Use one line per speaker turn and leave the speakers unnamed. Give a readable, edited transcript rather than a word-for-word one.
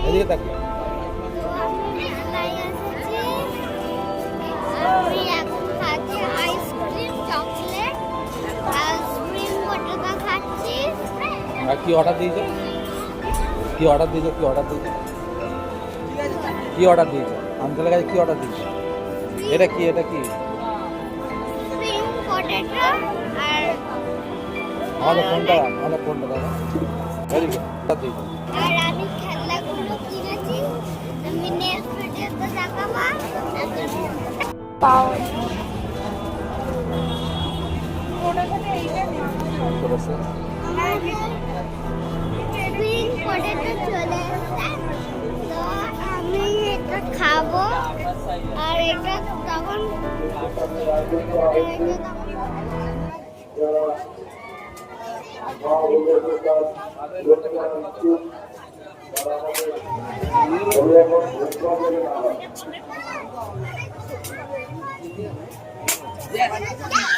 এদিকে তাক।
আমি এখন খাচ্ছি আইসক্রিম, চকলেট, আইসক্রিম পটেটো খাচ্ছি।
আর কি অর্ডার দিয়েছো? কি অর্ডার দিয়েছো? কি অর্ডার দিয়েছো? কি অর্ডার দিয়েছো? আঙ্কেলের কাছে কি অর্ডার দিয়েছো? এটা কি? এটা কি?
স্প্রিং পটেটো আর
আমাদের ফোনটা দাদা। Very good. অর্ডার দিয়েছো।
আর আমি খেলনাগুলো কিনেছি। আমি নেক্সট ভিডিওতে দেখাবো। পাও
করেছে।
স্প্রিং পটেটো চলে এসেছে, তো আমি এটা খাবো। আর এটা তখন
Yes.